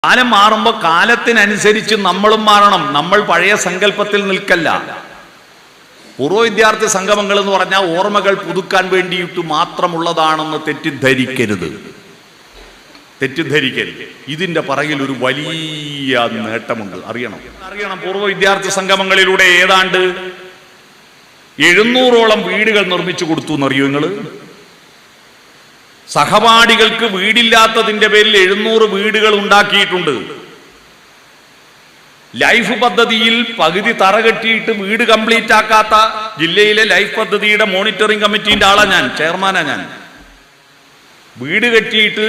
കാലം മാറുമ്പോൾ കാലത്തിനനുസരിച്ച് നമ്മളും മാറണം. നമ്മൾ പഴയ സങ്കല്പത്തിൽ നിൽക്കല്ല. പൂർവ്വ വിദ്യാർത്ഥി സംഗമങ്ങൾ എന്ന് പറഞ്ഞാൽ ഓർമ്മകൾ പുതുക്കാൻ വേണ്ടിയിട്ട് മാത്രമുള്ളതാണെന്ന് തെറ്റിദ്ധരിക്കരുത്. ഇതിന്റെ പറകിൽ ഒരു വലിയ നേട്ടമുണ്ട്. അറിയണം. പൂർവ്വ വിദ്യാർത്ഥി സംഗമങ്ങളിലൂടെ ഏതാണ്ട് 700ഓളം വീടുകൾ നിർമ്മിച്ചു കൊടുത്തു എന്നറിയോ നിങ്ങൾ? സഹപാഠികൾക്ക് വീടില്ലാത്തതിന്റെ പേരിൽ 700 വീടുകൾ ഉണ്ടാക്കിയിട്ടുണ്ട്. ലൈഫ് പദ്ധതിയിൽ പകുതി തറ കെട്ടിയിട്ട് വീട് കംപ്ലീറ്റ് ആക്കാത്ത ജില്ലയിലെ ലൈഫ് പദ്ധതിയുടെ മോണിറ്ററിംഗ് കമ്മിറ്റിന്റെ ആളാ ഞാൻ, ചെയർമാനാ ഞാൻ. വീട് കെട്ടിയിട്ട്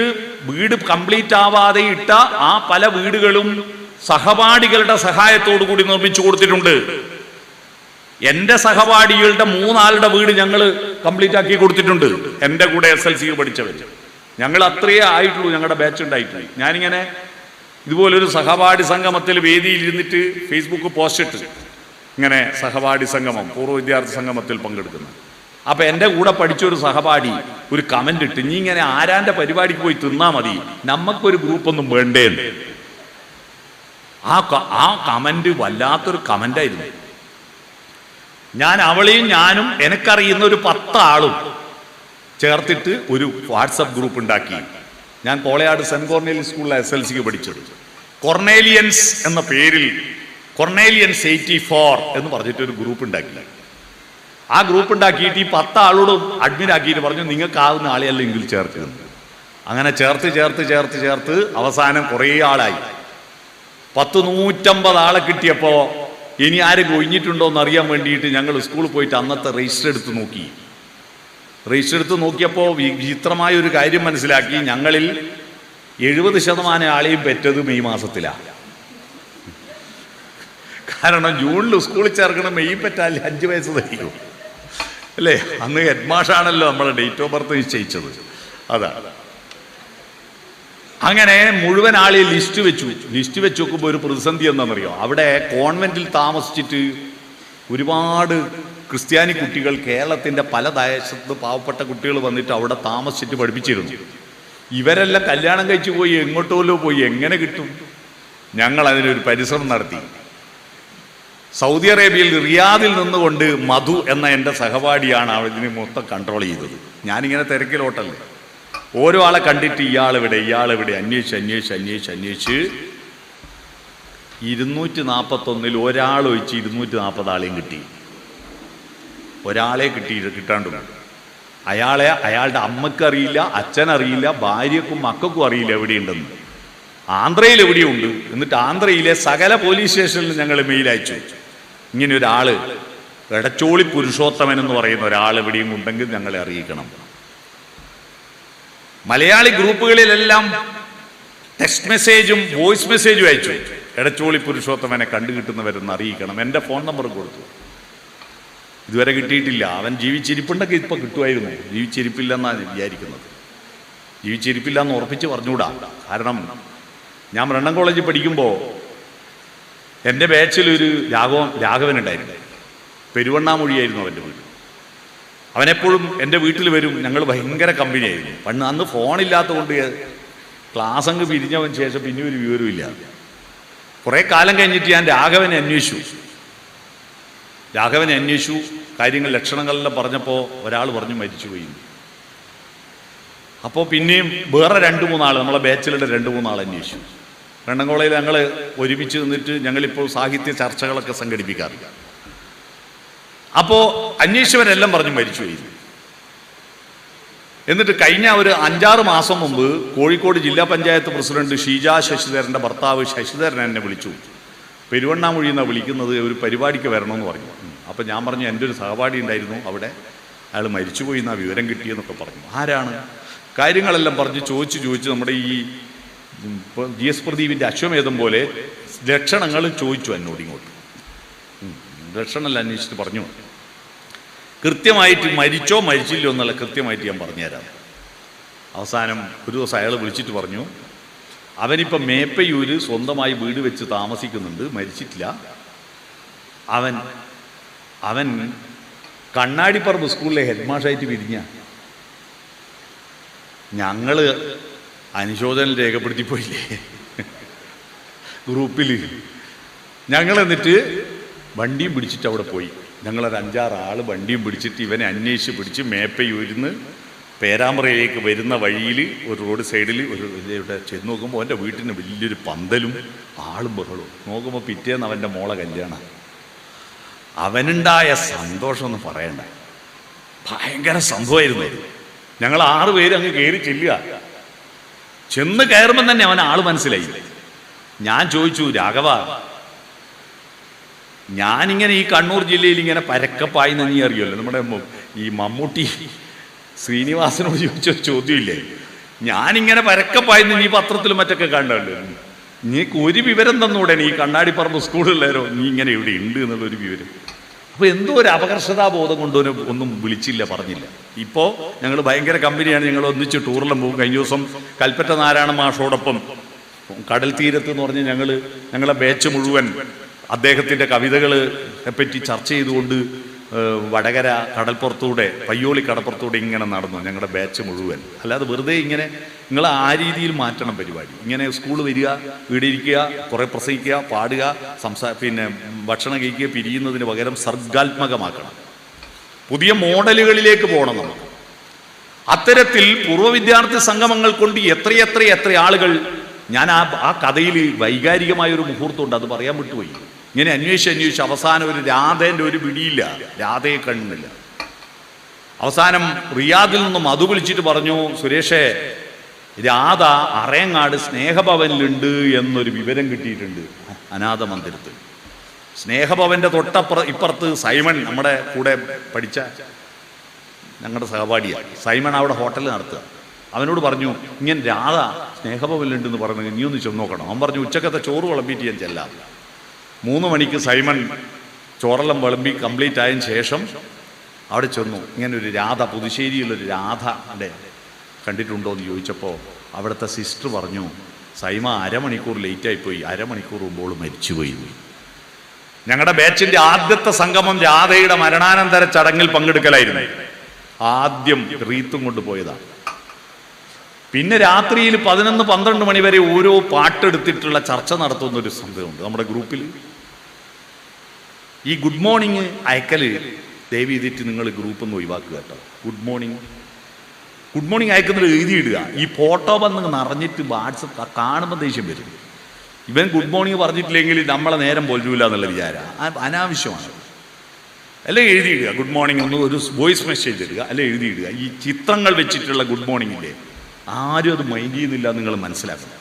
വീട് കംപ്ലീറ്റ് ആവാതെ ഇട്ട ആ പല വീടുകളും സഹപാഠികളുടെ സഹായത്തോടു കൂടി നിർമ്മിച്ചു കൊടുത്തിട്ടുണ്ട്. എന്റെ സഹപാഠികളുടെ 3 ആളുടെ വീട് ഞങ്ങൾ കംപ്ലീറ്റ് ആക്കി കൊടുത്തിട്ടുണ്ട്. എൻ്റെ കൂടെ SLC പഠിച്ചവർ ഞങ്ങൾ അത്രയേ ആയിട്ടുള്ളൂ, ഞങ്ങളുടെ ബാച്ച് ഉണ്ടായിട്ടില്ല. ഞാനിങ്ങനെ ഇതുപോലൊരു സഹപാഠി സംഗമത്തിൽ വേദിയിൽ ഇരുന്നിട്ട് ഫേസ്ബുക്ക് പോസ്റ്റ് ഇട്ട് ഇങ്ങനെ സഹപാഠി സംഗമം, പൂർവ്വ വിദ്യാർത്ഥി സംഗമത്തിൽ പങ്കെടുക്കുന്നു. അപ്പൊ എൻ്റെ കൂടെ പഠിച്ചൊരു സഹപാഠി ഒരു കമന്റ് ഇട്ട്, നീ ഇങ്ങനെ ആരാന്റെ പരിപാടിക്ക് പോയി തിന്നാ മതി, നമുക്കൊരു ഗ്രൂപ്പൊന്നും വേണ്ടേന്ന്. ആ കമന്റ് വല്ലാത്തൊരു കമന്റായിരുന്നു. ഞാൻ അവളെയും ഞാനും എനിക്കറിയുന്ന ഒരു 10 ആളും ചേർത്തിട്ട് ഒരു വാട്സപ്പ് ഗ്രൂപ്പ് ഉണ്ടാക്കി. ഞാൻ കോളയാട് സെന്റ് കോർണേലിയസ് സ്കൂളിലെ SLCക്ക് പഠിച്ചത്. കൊർണേലിയൻസ് എന്ന പേരിൽ കൊർണേലിയൻസ് 84 എന്ന് പറഞ്ഞിട്ട് ഒരു ഗ്രൂപ്പ് ഉണ്ടാക്കി. ആ ഗ്രൂപ്പ് ഉണ്ടാക്കിയിട്ട് ഈ 10 ആളോടും അഡ്മിൻ ആക്കിയിട്ട് പറഞ്ഞു, നിങ്ങൾക്കാവുന്ന ആളെയല്ലെങ്കിൽ ചേർത്ത്. അങ്ങനെ ചേർത്ത് അവസാനം കുറേ ആളായി. 150 ആളെ കിട്ടിയപ്പോ ഇനി ആരും കൊഴിഞ്ഞിട്ടുണ്ടോ എന്ന് അറിയാൻ വേണ്ടിയിട്ട് ഞങ്ങൾ സ്കൂളിൽ പോയിട്ട് അന്നത്തെ രജിസ്റ്റർ എടുത്ത് നോക്കി. രജിസ്റ്റർ എടുത്ത് നോക്കിയപ്പോൾ വിചിത്രമായ ഒരു കാര്യം മനസ്സിലാക്കി. ഞങ്ങളിൽ 70% ആളെയും പെറ്റത് മെയ് മാസത്തിലാണ്. കാരണം ജൂണിൽ സ്കൂളിൽ ചേർക്കണം, മെയ് പെറ്റാൽ 5 വയസ്സ് തരും അല്ലേ? അന്ന് ഹെഡ് മാഷാണല്ലോ നമ്മളെ ഡേറ്റ് ഓഫ് ബർത്ത് നിശ്ചയിച്ചത്. അതാ. അങ്ങനെ മുഴുവൻ ആളെയും ലിസ്റ്റ് വെച്ച് നോക്കുമ്പോൾ ഒരു പ്രതിസന്ധി എന്താണെന്നറിയോ? അവിടെ കോൺവെന്റിൽ താമസിച്ചിട്ട് ഒരുപാട് ക്രിസ്ത്യാനി കുട്ടികൾ, കേരളത്തിന്റെ പല ദേശത്ത് പാവപ്പെട്ട കുട്ടികൾ വന്നിട്ട് അവിടെ താമസിച്ചിട്ട് പഠിപ്പിച്ചിരുന്നു. ഇവരെല്ലാം കല്യാണം കഴിച്ചു പോയി, എങ്ങോട്ടോ പോയി, എങ്ങനെ കിട്ടും? ഞങ്ങൾ അതിനൊരു പരിശ്രമം നടത്തി. സൗദി അറേബ്യയിൽ റിയാദിൽ നിന്നുകൊണ്ട് മധു എന്ന എൻ്റെ സഹപാഠിയാണ് ഇതിന് മൊത്തം കൺട്രോൾ ചെയ്തത്. ഞാനിങ്ങനെ തിരക്കിലോട്ടല്ലേ, ഓരോ ആളെ കണ്ടിട്ട് ഇയാളെവിടെ അന്വേഷിച്ച് 241 ഒരാൾ ഒഴിച്ച് 240 ആളെയും കിട്ടി. ഒരാളെ കിട്ടാണ്ട്. അയാളുടെ അമ്മക്കറിയില്ല, അച്ഛനറിയില്ല, ഭാര്യക്കും മക്കൾക്കും അറിയില്ല എവിടെയുണ്ടെന്ന്. ആന്ധ്രയിൽ എവിടെയുണ്ട്. എന്നിട്ട് ആന്ധ്രയിലെ സകല പോലീസ് സ്റ്റേഷനിൽ ഞങ്ങൾ മെയിൽ അയച്ചു, ഇങ്ങനെ ഒരാള് എടച്ചോളി പുരുഷോത്തമൻ എന്ന് പറയുന്ന ഒരാൾ എവിടെയും ഉണ്ടെങ്കിൽ ഞങ്ങളെ അറിയിക്കണം. മലയാളി ഗ്രൂപ്പുകളിലെല്ലാം ടെക്സ്റ്റ് മെസ്സേജും വോയിസ് മെസ്സേജും അയച്ചു, എടച്ചോളി പുരുഷോത്തമനെ കണ്ടുകിട്ടുന്നവരെന്ന് അറിയിക്കണം. എൻ്റെ ഫോൺ നമ്പർ കൊടുത്തു. ഇതുവരെ കിട്ടിയിട്ടില്ല. അവൻ ജീവിച്ചിരിപ്പുണ്ടെങ്കിൽ ഇപ്പം കിട്ടുമായിരുന്നു. ജീവിച്ചിരിപ്പില്ലെന്നാണ് വിചാരിക്കുന്നത്. ജീവിച്ചിരിപ്പില്ലെന്ന് ഉറപ്പിച്ച് പറഞ്ഞുകൂടാ. കാരണം ഞാൻ ബ്രണ്ണൻ കോളേജിൽ പഠിക്കുമ്പോൾ എൻ്റെ ബാച്ചിലൊരു രാഘവൻ ഉണ്ടായിരുന്നു. പെരുവണ്ണാമൊഴിയായിരുന്നു അവൻ്റെ വീട്. അവനെപ്പോഴും എൻ്റെ വീട്ടിൽ വരും. ഞങ്ങൾ ഭയങ്കര കമ്പനിയായിരുന്നു. അന്ന് ഫോണില്ലാത്ത കൊണ്ട് ക്ലാസ് അങ്ങ് പിരിഞ്ഞവന് ശേഷം പിന്നെ ഒരു വിവരമില്ല. കുറേ കാലം കഴിഞ്ഞിട്ട് ഞാൻ രാഘവനെ അന്വേഷിച്ചു. കാര്യങ്ങൾ ലക്ഷണങ്ങളെല്ലാം പറഞ്ഞപ്പോൾ ഒരാൾ പറഞ്ഞു മരിച്ചുപോയി. അപ്പോൾ പിന്നെയും വേറെ 2-3 ആൾ, നമ്മളെ ബാച്ചിലുള്ള 2-3 ആൾ അന്വേഷിച്ചു. ബ്രണ്ണൻ കോളേജിൽ ഞങ്ങൾ ഒരുമിച്ച് നിന്നിട്ട് ഞങ്ങളിപ്പോൾ സാഹിത്യ ചർച്ചകളൊക്കെ സംഘടിപ്പിക്കാറില്ല. അപ്പോൾ അന്വേഷിച്ചവരെല്ലാം പറഞ്ഞു മരിച്ചുപോയി. എന്നിട്ട് കഴിഞ്ഞ ഒരു 5-6 മാസം മുമ്പ് കോഴിക്കോട് ജില്ലാ പഞ്ചായത്ത് പ്രസിഡന്റ് ഷീജ ശശിധരൻ്റെ ഭർത്താവ് ശശിധരൻ എന്നെ വിളിച്ചു. പെരുവണ്ണാമൊഴി എന്നാണ് വിളിക്കുന്നത്, ഒരു പരിപാടിക്ക് വരണമെന്ന് പറഞ്ഞു. അപ്പം ഞാൻ പറഞ്ഞു, എൻ്റെ ഒരു സഹപാഠി ഉണ്ടായിരുന്നു അവിടെ, അയാൾ മരിച്ചുപോയി എന്നാ വിവരം കിട്ടിയെന്നൊക്കെ പറഞ്ഞു. ആരാണ്? കാര്യങ്ങളെല്ലാം പറഞ്ഞ് ചോദിച്ച് നമ്മുടെ ഈ GS പ്രദീപിൻ്റെ അശ്വമേധം പോലെ ലക്ഷണങ്ങൾ ചോദിച്ചു എന്നോട് ഇങ്ങോട്ട്. ലക്ഷണമെല്ലാം അന്വേഷിച്ചിട്ട് പറഞ്ഞു. കൃത്യമായിട്ട് മരിച്ചോ മരിച്ചില്ലോ എന്നുള്ള കൃത്യമായിട്ട് ഞാൻ പറഞ്ഞുതരാം. അവസാനം ഒരു ദിവസം അയാൾ വിളിച്ചിട്ട് പറഞ്ഞു, അവനിപ്പം മേപ്പയൂര് സ്വന്തമായി വീട് വെച്ച് താമസിക്കുന്നുണ്ട്, മരിച്ചിട്ടില്ല. അവൻ കണ്ണാടിപ്പറമ്പ് സ്കൂളിലെ ഹെഡ് മാഷായിട്ട് പിരിഞ്ഞ. ഞങ്ങൾ അനുശോചനം രേഖപ്പെടുത്തിപ്പോയില്ലേ. ഗ്രൂപ്പിൽ. ഞങ്ങൾ എന്നിട്ട് വണ്ടിയും പിടിച്ചിട്ട് അവിടെ പോയി. ഞങ്ങളൊരു 5-6 ആൾ വണ്ടിയും പിടിച്ചിട്ട് ഇവനെ അന്വേഷിച്ച് പിടിച്ച് മേപ്പയൂരിന്ന് പേരാമ്പ്രയിലേക്ക് വരുന്ന വഴിയിൽ ഒരു റോഡ് സൈഡിൽ ഒരു ഇവിടെ ചെന്ന് നോക്കുമ്പോൾ അവൻ്റെ വീട്ടിന് വലിയൊരു പന്തലും ആളും ബഹളവും. നോക്കുമ്പോൾ പിറ്റേന്ന് അവൻ്റെ മോളെ കല്യാണം. അവനുണ്ടായ സന്തോഷം ഒന്ന് പറയണ്ട, ഭയങ്കര സംഭവമായിരുന്നു. ഞങ്ങൾ 6 പേര് അങ്ങ് കയറി ചെല്ലുക. ചെന്ന് കയറുമ്പം തന്നെ അവൻ ആള് മനസ്സിലായി. ഞാൻ ചോദിച്ചു, രാഘവ, ഞാനിങ്ങനെ ഈ കണ്ണൂർ ജില്ലയിൽ ഇങ്ങനെ പരക്കപ്പായി നീ അറിയുമല്ലോ, നമ്മുടെ ഈ മമ്മൂട്ടി ശ്രീനിവാസനോട് ചോദിച്ചൊരു ചോദ്യമില്ലേ, ഞാനിങ്ങനെ പരക്കപ്പായി നീ പത്രത്തിലും മറ്റൊക്കെ കണ്ടല്ലോ, നീക്ക് ഒരു വിവരം തന്നൂടെ ഈ കണ്ണാടിപ്പറമ്പ് സ്കൂളിലുള്ളവരോ നീ ഇങ്ങനെ ഇവിടെ ഉണ്ട് എന്നുള്ളൊരു വിവരം. അപ്പോൾ എന്തോ ഒരു അപകർഷതാബോധം കൊണ്ടൊരു ഒന്നും വിളിച്ചില്ല, പറഞ്ഞില്ല. ഇപ്പോൾ ഞങ്ങൾ ഭയങ്കര കമ്പനിയാണ്, ഞങ്ങൾ ഒന്നിച്ച് ടൂറിലും പോകും. കഴിഞ്ഞ ദിവസം കൽപ്പറ്റ നാരായണ മാഷോടൊപ്പം കടൽ തീരത്ത് എന്ന് പറഞ്ഞ് ഞങ്ങളെ ബാച്ച് മുഴുവൻ അദ്ദേഹത്തിൻ്റെ കവിതകളെ പറ്റി ചർച്ച ചെയ്തുകൊണ്ട് വടകര കടൽപ്പുറത്തൂടെ, പയ്യോളി കടപ്പുറത്തൂടെ ഇങ്ങനെ നടന്നു ഞങ്ങളുടെ ബാച്ച് മുഴുവൻ. അല്ലാതെ വെറുതെ ഇങ്ങനെ നിങ്ങൾ ആ രീതിയിൽ മാറ്റണം പരിപാടി. ഇങ്ങനെ സ്കൂൾ വരിക, വീട് ഇരിക്കുക, കുറേ പ്രസംഗിക്കുക, പാടുക, പിന്നെ ഭക്ഷണം കഴിക്കുക, പിരിയുന്നതിന് പകരം സർഗാത്മകമാക്കണം. പുതിയ മോഡലുകളിലേക്ക് പോകണം നമുക്ക്. അത്തരത്തിൽ പൂർവ്വ വിദ്യാർത്ഥി സംഗമങ്ങൾ കൊണ്ട് എത്ര ആളുകൾ, ഞാൻ ആ കഥയിൽ വൈകാരികമായൊരു മുഹൂർത്തമുണ്ട്, അത് പറയാൻ വിട്ടുപോയി. ഇങ്ങനെ അന്വേഷിച്ച് അവസാനം ഒരു രാധേൻ്റെ ഒരു പിടിയില്ല, രാധയെ കണ്ണില്ല. അവസാനം റിയാദിൽ നിന്നും അത് വിളിച്ചിട്ട് പറഞ്ഞു, സുരേഷേ, രാധ അറയങ്ങാട് സ്നേഹഭവനിലുണ്ട് എന്നൊരു വിവരം കിട്ടിയിട്ടുണ്ട്, അനാഥ മന്ദിരത്തിൽ. സ്നേഹഭവന്റെ ഇപ്പുറത്ത് സൈമൺ, നമ്മുടെ കൂടെ പഠിച്ച ഞങ്ങളുടെ സഹപാഠിയാണ് സൈമൺ, അവിടെ ഹോട്ടൽ നടത്തുക. അവനോട് പറഞ്ഞു, ഇങ്ങനെ രാധ സ്നേഹഭവനിലുണ്ടെന്ന് പറഞ്ഞു, നീ ഒന്ന് ചെന്ന് നോക്കണം. അവൻ പറഞ്ഞു, ഉച്ചക്കത്തെ ചോറ് വിളമ്പിയിട്ട് ഞാൻ ചെല്ലാം. 3 മണിക്ക് സൈമൺ ചോറെല്ലാം വിളമ്പി കംപ്ലീറ്റ് ആയതിനു ശേഷം അവിടെ ചെന്നു. ഇങ്ങനെ ഒരു രാധ, പുതുശ്ശേരിയിലൊരു രാധയുടെ കണ്ടിട്ടുണ്ടോ എന്ന് ചോദിച്ചപ്പോൾ അവിടുത്തെ സിസ്റ്റർ പറഞ്ഞു, സൈമ അരമണിക്കൂർ ലേറ്റായിപ്പോയി, അരമണിക്കൂർ മുമ്പോൾ മരിച്ചുപോയി. ഞങ്ങളുടെ ബാച്ചിൻ്റെ ആദ്യത്തെ സംഗമം രാധയുടെ മരണാനന്തര ചടങ്ങിൽ പങ്കെടുക്കലായിരുന്നു. ആദ്യം റീത്തും കൊണ്ടുപോയതാണ്. പിന്നെ രാത്രിയിൽ 11-12 മണി വരെ ഓരോ പാട്ടെടുത്തിട്ടുള്ള ചർച്ച നടത്തുന്നൊരു സംഭവമുണ്ട് നമ്മുടെ ഗ്രൂപ്പിൽ. ഈ ഗുഡ് മോർണിംഗ് അയക്കൽ ദയവ് ചെയ്തിട്ട് നിങ്ങൾ ഗ്രൂപ്പിൽ നിന്ന് ഒഴിവാക്കുക കേട്ടോ. ഗുഡ് മോർണിംഗ് അയക്കുന്നത് എഴുതിയിടുക. ഈ ഫോട്ടോ വന്ന് നിറഞ്ഞിട്ട് വാട്സപ്പ് കാണുമ്പോൾ ദേഷ്യം വരും. ഇവൻ ഗുഡ് മോർണിംഗ് പറഞ്ഞിട്ടില്ലെങ്കിൽ നമ്മളെ നേരം പോലൂല എന്നുള്ള വിചാരം അനാവശ്യമാണ്. അല്ലെ എഴുതിയിടുക ഗുഡ് മോർണിംഗ്, ഒന്ന് ഒരു വോയിസ് മെസ്സേജ് ഇടുക, അല്ലെ എഴുതിയിടുക. ഈ ചിത്രങ്ങൾ വെച്ചിട്ടുള്ള ഗുഡ് മോർണിംഗില്ലേ, ആരും അത് മൈൻഡ് ചെയ്യുന്നില്ല, നിങ്ങൾ മനസ്സിലാക്കണം.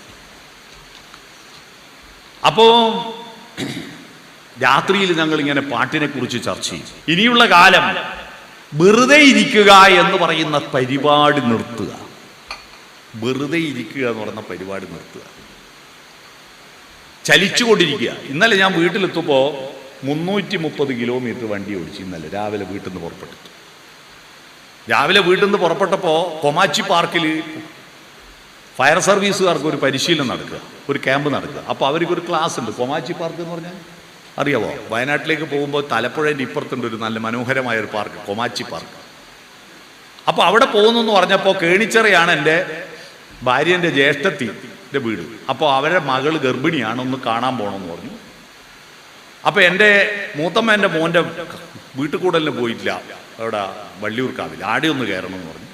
അപ്പോൾ രാത്രിയിൽ ഞങ്ങൾ ഇങ്ങനെ പാട്ടിനെ കുറിച്ച് ചർച്ച ചെയ്യും. ഇനിയുള്ള കാലം വെറുതെ ഇരിക്കുക എന്ന് പറയുന്ന പരിപാടി നിർത്തുക. വെറുതെ ഇരിക്കുക എന്ന് പറയുന്ന പരിപാടി നിർത്തുക. ചലിച്ചുകൊണ്ടിരിക്കുക. ഇന്നലെ ഞാൻ വീട്ടിലെത്തുമ്പോൾ 330 കിലോമീറ്റർ വണ്ടി ഓടിച്ചു. ഇന്നലെ രാവിലെ വീട്ടിൽ നിന്ന് പുറപ്പെട്ടിട്ട്. രാവിലെ വീട്ടിൽ നിന്ന് പുറപ്പെട്ടപ്പോൾ കൊമാച്ചി പാർക്കിൽ ഫയർ സർവീസുകാർക്ക് ഒരു പരിശീലനം നടക്കുക, ഒരു ക്യാമ്പ് നടക്കുക. അപ്പോൾ അവർക്കൊരു ക്ലാസ് ഉണ്ട്. കൊമാച്ചി പാർക്ക് എന്ന് പറഞ്ഞാൽ അറിയാവോ? വയനാട്ടിലേക്ക് പോകുമ്പോൾ തലപ്പുഴേൻ്റെ ഇപ്പുറത്തുണ്ട് ഒരു നല്ല മനോഹരമായൊരു പാർക്ക്, കൊമാച്ചി പാർക്ക്. അപ്പോൾ അവിടെ പോകുന്നു എന്ന് പറഞ്ഞപ്പോൾ കേണിച്ചിറയാണ് എൻ്റെ ഭാര്യൻ്റെ ജ്യേഷ്ഠത്തിൻ്റെ വീട്. അപ്പോൾ അവരുടെ മകൾ ഗർഭിണിയാണ്, ഒന്ന് കാണാൻ പോകണമെന്ന് പറഞ്ഞു. അപ്പോൾ എൻ്റെ മൂത്തമ്മേൻ്റെ മോൻ്റെ വീട്ടിൽ കൂടലിന് പോയിട്ടില്ല, അവിടെ വള്ളിയൂർക്കാവിൽ, ആടെ ഒന്ന് കയറണമെന്ന് പറഞ്ഞു.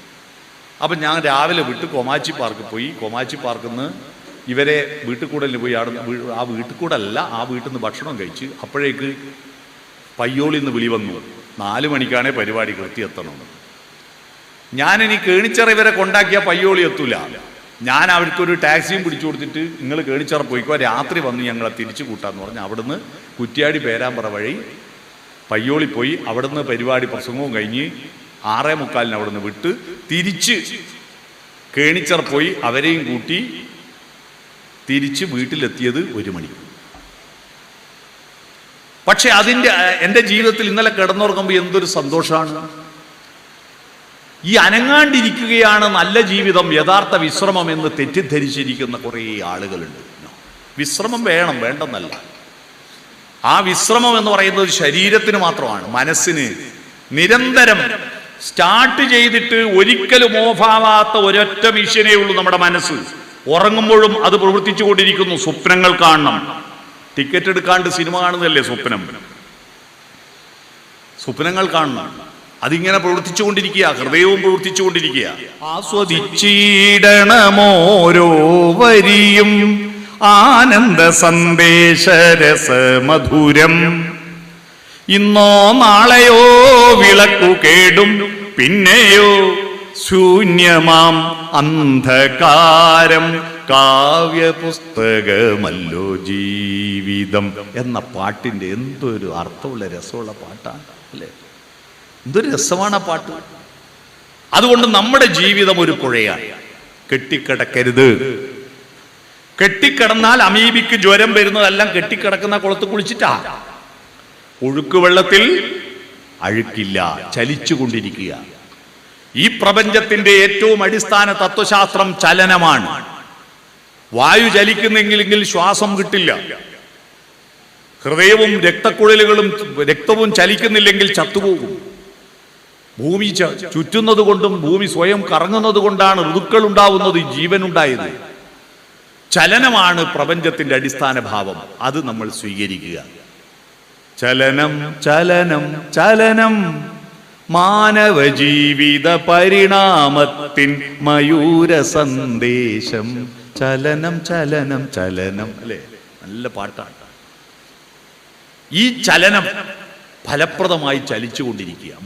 അപ്പം ഞാൻ രാവിലെ വിട്ട് കൊമാച്ചി പാർക്കിൽ പോയി. കൊമാച്ചി പാർക്കിൽ നിന്ന് ഇവരെ വീട്ടിൽ കൂടലിന് പോയി. അവിടെ ആ വീട്ടിൽ കൂടല്ല, ആ വീട്ടിൽ നിന്ന് ഭക്ഷണം കഴിച്ച് അപ്പോഴേക്ക് പയ്യോളിൽ നിന്ന് വിളി വന്നു, 4 മണിക്കാണേ പരിപാടി എത്തണമെന്ന്. ഞാനിനി കേണിച്ചിറ ഇവരെ കൊണ്ടാക്കിയാൽ പയ്യോളി എത്തൂല. ഞാൻ അവർക്കൊരു ടാക്സിയും പിടിച്ചു കൊടുത്തിട്ട് നിങ്ങൾ കേണിച്ചിറ പോയിക്കോ, രാത്രി വന്ന് ഞങ്ങളെ തിരിച്ചു കൂട്ടാന്ന് പറഞ്ഞ് അവിടുന്ന് കുറ്റ്യാടി പേരാമ്പ്ര വഴി പയ്യോളി പോയി. അവിടുന്ന് പരിപാടി പ്രസംഗവും കഴിഞ്ഞ് 6:45 അവിടുന്ന് വിട്ട് തിരിച്ച് കേണിച്ചിറ പോയി അവരെയും കൂട്ടി തിരിച്ച് വീട്ടിലെത്തിയത് 1 മണി. പക്ഷെ എൻ്റെ ജീവിതത്തിൽ ഇന്നലെ കിടന്നുറങ്ങുമ്പോൾ എന്തൊരു സന്തോഷമാണ്. ഈ അനങ്ങാണ്ടിരിക്കുകയാണ് നല്ല ജീവിതം, യഥാർത്ഥ വിശ്രമം എന്ന് തെറ്റിദ്ധരിച്ചിരിക്കുന്ന കുറേ ആളുകളുണ്ട്. വിശ്രമം വേണം, വേണ്ടെന്നല്ല. ആ വിശ്രമം എന്ന് പറയുന്നത് ശരീരത്തിന് മാത്രമാണ്. മനസ്സിന് നിരന്തരം സ്റ്റാർട്ട് ചെയ്തിട്ട് ഒരിക്കലും ഓഫാവാത്ത ഒരൊറ്റ മിഷനേ ഉള്ളൂ നമ്മുടെ മനസ്സ്. ഉറങ്ങുമ്പോഴും അത് പ്രവർത്തിച്ചുകൊണ്ടിരിക്കുന്നു. സ്വപ്നങ്ങൾ കാണണം. ടിക്കറ്റ് എടുക്കാണ്ട് സിനിമ കാണുന്നതല്ലേ സ്വപ്നം. സ്വപ്നങ്ങൾ കാണണം. അതിങ്ങനെ പ്രവർത്തിച്ചുകൊണ്ടിരിക്കുക, ഹൃദയവും പ്രവർത്തിച്ചുകൊണ്ടിരിക്കുക. ആസ്വദിച്ചിടണമോരോ വരിയും ആനന്ദ സന്ദേശരസ മധുരം. ഇന്നോ നാളെയോ വിളക്കു കേടും, പിന്നെയോ ശൂന്യമാം അന്ധകാരം. കാവ്യപുസ്തകമല്ലോ ജീവിതം എന്ന പാട്ടിന്റെ എന്തൊരു അർത്ഥമുള്ള രസമുള്ള പാട്ടാണ് അല്ലേ? എന്തൊരു രസമാണ് ആ പാട്ട്. അതുകൊണ്ട് നമ്മുടെ ജീവിതം ഒരു പുഴയാണ്. കെട്ടിക്കിടക്കരുത്. കെട്ടിക്കിടന്നാൽ അമീബിക്ക് ജ്വരം വരുന്നതെല്ലാം കെട്ടിക്കിടക്കുന്ന കുളത്ത് കുളിച്ചിട്ടാ. ഒഴുക്ക് വെള്ളത്തിൽ അഴുക്കില്ല, ചലിച്ചുകൊണ്ടിരിക്കുക. ഈ പ്രപഞ്ചത്തിന്റെ ഏറ്റവും അടിസ്ഥാന തത്വശാസ്ത്രം ചലനമാണ്. വായു ചലിക്കുന്നെങ്കിൽ ശ്വാസം കിട്ടില്ല. ഹൃദയവും രക്തവും ചലിക്കുന്നില്ലെങ്കിൽ ചത്തുപോകും. ഭൂമി ചുറ്റുന്നത് കൊണ്ടും ഭൂമി സ്വയം കറങ്ങുന്നത് കൊണ്ടാണ് ഋതുക്കൾ ഉണ്ടാവുന്നത്, ജീവൻ ഉണ്ടായത്. ചലനമാണ് പ്രപഞ്ചത്തിന്റെ അടിസ്ഥാന ഭാവം. അത് നമ്മൾ സ്വീകരിക്കുക. ചലനം ചലനം ചലനം മാനവ ജീവിത പരിണാമത്തിൻ മയൂര സന്ദേശം. ചലനം ചലനം ചലനം അല്ലേ? നല്ല പാട്ടാണ്. ഈ ചലനം ഫലപ്രദമായി ചലിച്ചുകൊണ്ടിരിക്കുക.